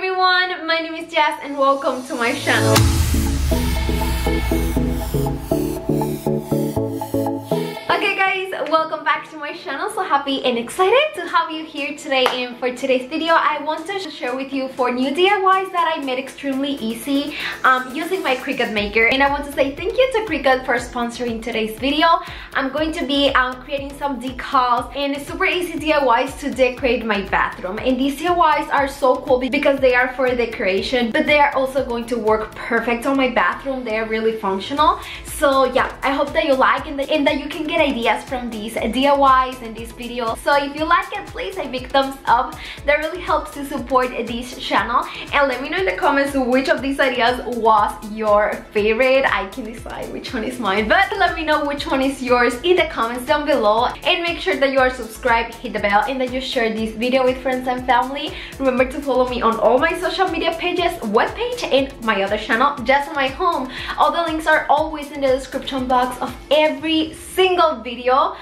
everyone, my name is Jess and welcome to my channel. Okay guys, welcome back to my channel. So happy and excited to have you here today. And for today's video I want to share with you 4 new DIYs that I made extremely easy using my Cricut Maker. And I want to say thank you to Cricut for sponsoring today's video. I'm going to be creating some decals and super easy DIYs to decorate my bathroom. And these DIYs are so cool because they are for decoration, but they are also going to work perfect on my bathroom. They are really functional. So yeah, I hope that you like and that you can get ideas from these DIYs and these videos. So if you like it, please a big thumbs up. That really helps to support this channel. And let me know in the comments which of these ideas was your favorite. I can decide which one is mine, but let me know which one is yours in the comments down below. And make sure that you are subscribed, hit the bell, and that you share this video with friends and family. Remember to follow me on all my social media pages, webpage, and my other channel, Just My Home. All the links are always in the description box of every single video.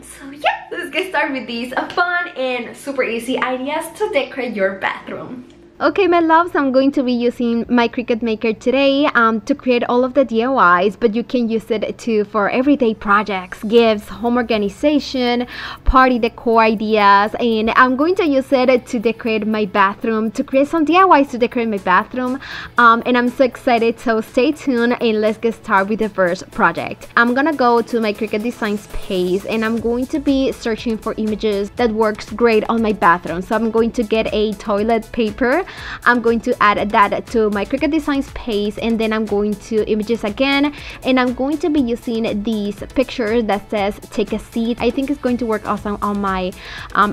So yeah, let's get started with these fun and super easy ideas to decorate your bathroom. Okay, my loves, I'm going to be using my Cricut Maker today to create all of the DIYs, but you can use it too for everyday projects, gifts, home organization, party decor ideas, and I'm going to use it to decorate my bathroom, to create some DIYs to decorate my bathroom, and I'm so excited, so stay tuned and let's get started with the first project. I'm gonna go to my Cricut Designs page and I'm going to be searching for images that works great on my bathroom. So I'm going to get a toilet paper. I'm going to add that to my Cricut Designs page, and then I'm going to images again, and I'm going to be using these pictures that says take a seat. I think it's going to work awesome on my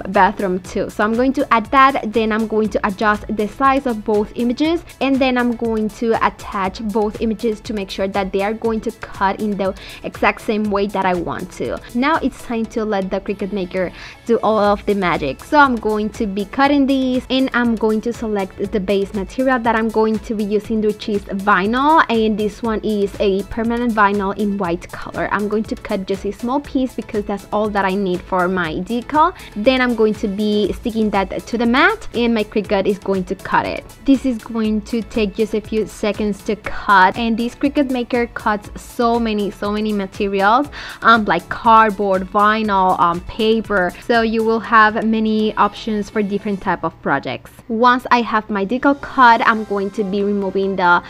bathroom too. So I'm going to add that, then I'm going to adjust the size of both images, and then I'm going to attach both images to make sure that they are going to cut in the exact same way that I want to. Now it's time to let the Cricut Maker do all of the magic. So I'm going to be cutting these, and I'm going to select the base material that I'm going to be using, which is vinyl, and this one is a permanent vinyl in white color. I'm going to cut just a small piece because that's all that I need for my decal. Then I'm going to be sticking that to the mat, and my Cricut is going to cut it. This is going to take just a few seconds to cut, and this Cricut Maker cuts so many materials, like cardboard, vinyl, paper, so you will have many options for different type of projects. Once I have my decal cut, I'm going to be removing the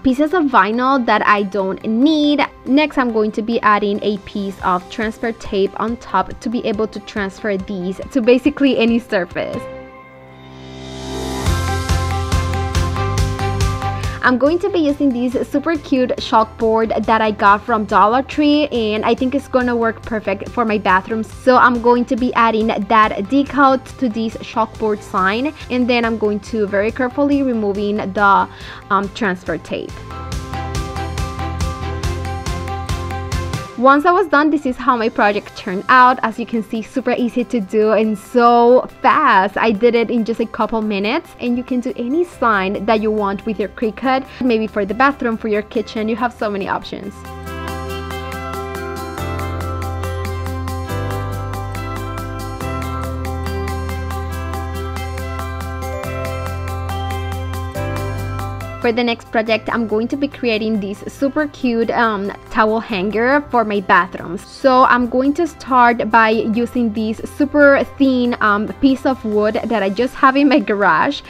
pieces of vinyl that I don't need. Next, I'm going to be adding a piece of transfer tape on top to be able to transfer these to basically any surface. I'm going to be using this super cute chalkboard that I got from Dollar Tree, and I think it's gonna work perfect for my bathroom. So I'm going to be adding that decal to this chalkboard sign, and then I'm going to very carefully removing the transfer tape. Once I was done, this is how my project turned out. As you can see, super easy to do and so fast. I did it in just a couple minutes, and you can do any sign that you want with your Cricut. Maybe for the bathroom, for your kitchen, you have so many options. For the next project, I'm going to be creating this super cute towel hanger for my bathroom. So I'm going to start by using this super thin piece of wood that I just have in my garage.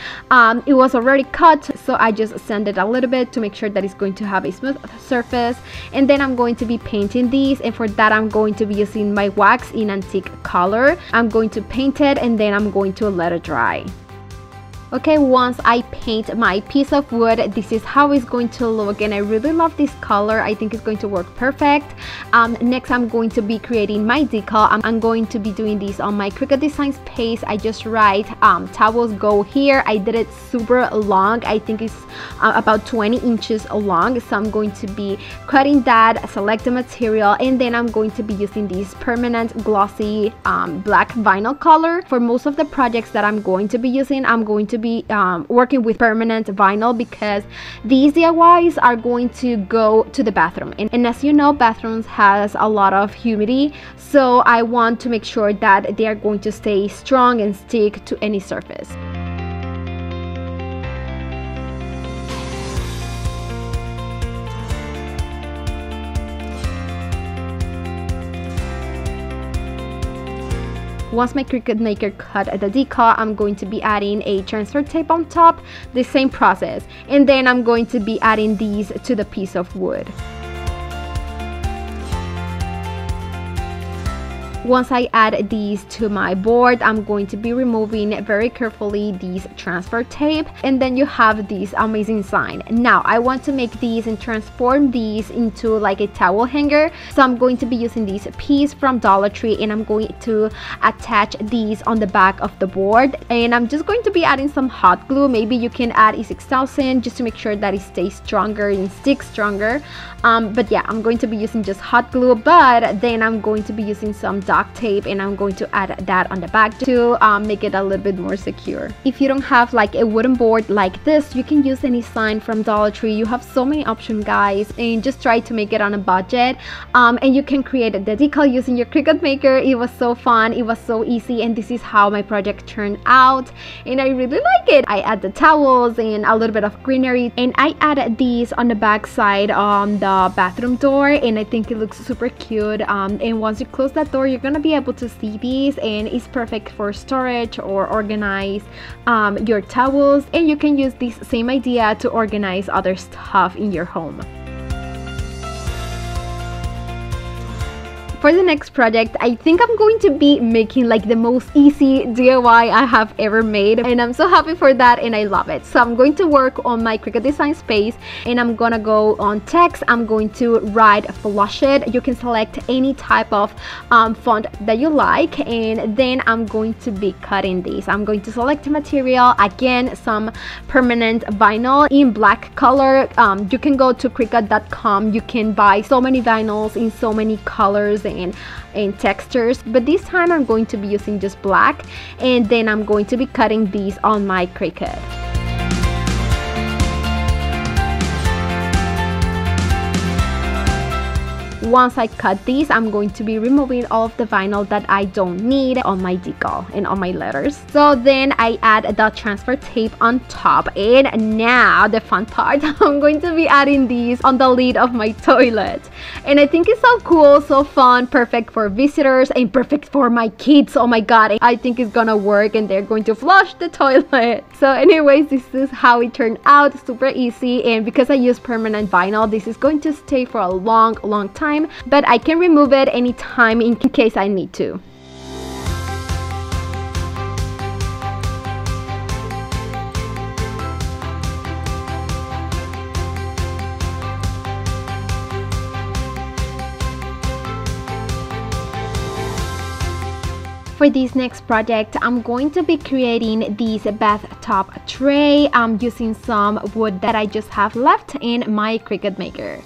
It was already cut, so I just sanded it a little bit to make sure that it's going to have a smooth surface. And then I'm going to be painting these, and for that I'm going to be using my wax in antique color. I'm going to paint it, and then I'm going to let it dry. Okay, once I paint my piece of wood, this is how it's going to look, and I really love this color. I think it's going to work perfect. Next, I'm going to be creating my decal. I'm going to be doing this on my Cricut Designs page. I just write towels go here. I did it super long. I think it's about 20 inches long. So I'm going to be cutting that, select the material, and then I'm going to be using this permanent glossy black vinyl color. For most of the projects that I'm going to be using, I'm going to be working with permanent vinyl because these DIYs are going to go to the bathroom, and as you know, bathrooms has a lot of humidity, so I want to make sure that they are going to stay strong and stick to any surface. Once my Cricut Maker cut the decal, I'm going to be adding a transfer tape on top, the same process, and then I'm going to be adding these to the piece of wood. Once I add these to my board, I'm going to be removing very carefully these transfer tape, and then you have this amazing sign. Now I want to make these and transform these into like a towel hanger, so I'm going to be using this piece from Dollar Tree, and I'm going to attach these on the back of the board, and I'm just going to be adding some hot glue. Maybe you can add E6000 just to make sure that it stays stronger and sticks stronger, but yeah, I'm going to be using just hot glue, but then I'm going to be using some duct tape, and I'm going to add that on the back to make it a little bit more secure. If you don't have like a wooden board like this, you can use any sign from Dollar Tree. You have so many options, guys, and just try to make it on a budget, and you can create the decal using your Cricut Maker. It was so fun, it was so easy, and this is how my project turned out, and I really like it. I add the towels and a little bit of greenery, and I added these on the back side on the bathroom door, and I think it looks super cute, and once you close that door, you're gonna be able to see these, and it's perfect for storage or organize your towels, and you can use this same idea to organize other stuff in your home. For the next project, I think I'm going to be making like the most easy DIY I have ever made, and I'm so happy for that, and I love it. So I'm going to work on my Cricut design space, and I'm gonna go on text. I'm going to write flush it. You can select any type of font that you like, and then I'm going to be cutting these. I'm going to select the material, again some permanent vinyl in black color. You can go to Cricut.com. You can buy so many vinyls in so many colors and textures, but this time I'm going to be using just black, and then I'm going to be cutting these on my Cricut. Once I cut these, I'm going to be removing all of the vinyl that I don't need on my decal and on my letters. So then I add the transfer tape on top, and now the fun part, I'm going to be adding these on the lid of my toilet, and I think it's so cool, so fun, perfect for visitors and perfect for my kids. Oh my god, I think it's gonna work, and they're going to flush the toilet. So anyways, this is how it turned out, super easy, and because I use permanent vinyl, this is going to stay for a long time, but I can remove it anytime in case I need to. For this next project, I'm going to be creating this bathtub tray. I'm using some wood that I just have left in my Cricut Maker.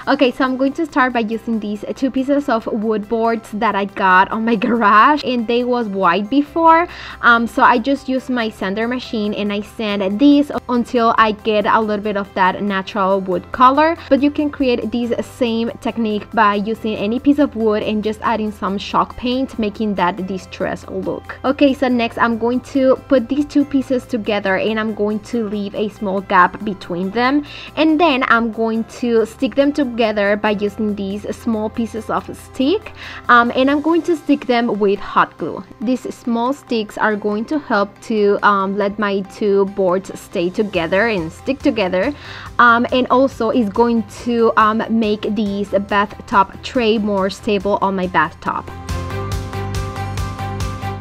Okay, so I'm going to start by using these two pieces of wood boards that I got on my garage, and they was white before, so I just used my sander machine and I sand these until I get a little bit of that natural wood color. But you can create this same technique by using any piece of wood and just adding some chalk paint, making that distressed look. Okay, so next I'm going to put these two pieces together, and I'm going to leave a small gap between them, and then I'm going to stick them together by using these small pieces of stick, and I'm going to stick them with hot glue. These small sticks are going to help to let my two boards stay together and stick together, and also is going to make this bathtub tray more stable on my bathtub.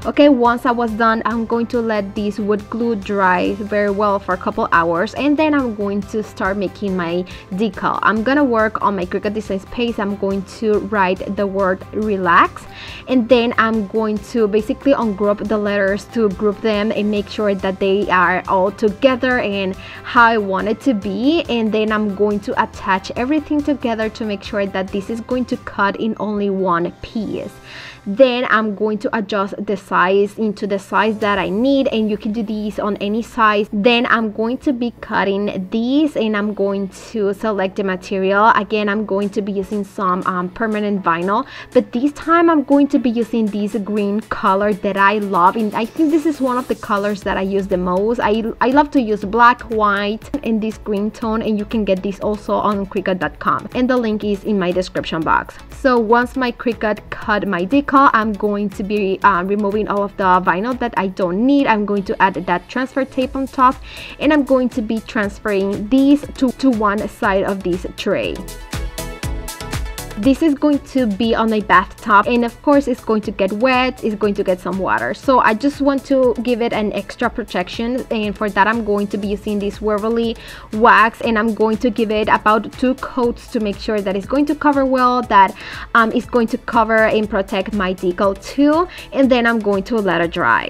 Okay, once I was done, I'm going to let this wood glue dry very well for a couple hours, and then I'm going to start making my decal. I'm gonna work on my Cricut design space. I'm going to write the word relax, and then I'm going to basically ungroup the letters to group them and make sure that they are all together and how I want it to be, and then I'm going to attach everything together to make sure that this is going to cut in only one piece. Then I'm going to adjust the size into the size that I need, and you can do these on any size. Then I'm going to be cutting these, and I'm going to select the material. Again, I'm going to be using some permanent vinyl, but this time I'm going to be using this green color that I love, and I think this is one of the colors that I use the most. I love to use black, white, and this green tone, and you can get this also on Cricut.com, and the link is in my description box. So once my Cricut cut my decal, I'm going to be removing removing all of the vinyl that I don't need. I'm going to add that transfer tape on top, and I'm going to be transferring these to one side of this tray. This is going to be on my bathtub, and of course it's going to get wet, it's going to get some water, so I just want to give it an extra protection, and for that I'm going to be using this Waverly wax, and I'm going to give it about 2 coats to make sure that it's going to cover well, that it's going to cover and protect my decal too, and then I'm going to let it dry.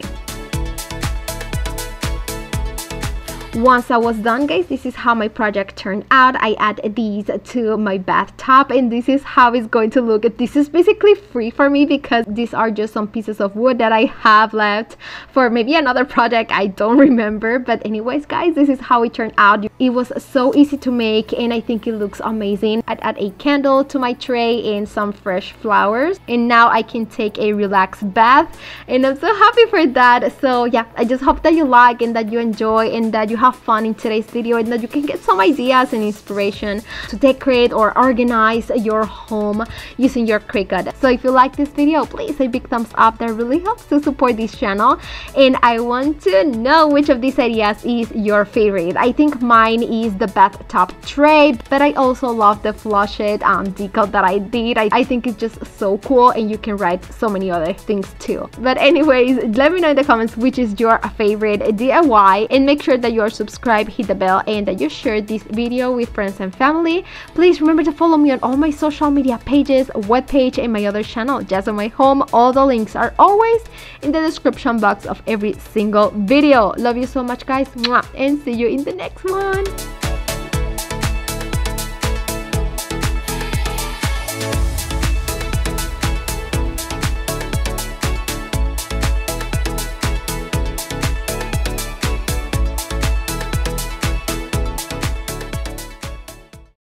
Once I was done, guys, this is how my project turned out. I add these to my bathtub, and this is how it's going to look. This is basically free for me because these are just some pieces of wood that I have left for maybe another project, I don't remember. But anyways, guys, this is how it turned out. It was so easy to make, and I think it looks amazing. I'd add a candle to my tray and some fresh flowers, and now I can take a relaxed bath, and I'm so happy for that. So yeah, I just hope that you like and that you enjoy and that you have fun in today's video, and that you can get some ideas and inspiration to decorate or organize your home using your Cricut. So if you like this video, please a big thumbs up. That really helps to support this channel, and I want to know which of these ideas is your favorite. I think mine is the bathtub tray, but I also love the flush it decal that I did. I think it's just so cool, and you can write so many other things too. But anyways, let me know in the comments which is your favorite DIY, and make sure that you are subscribed, hit the bell, and that you share this video with friends and family. Please remember to follow me on all my social media pages, webpage, and my other channel, Jazomy Home. All the links are always in the description box of every single video. Love you so much, guys, and see you in the next one.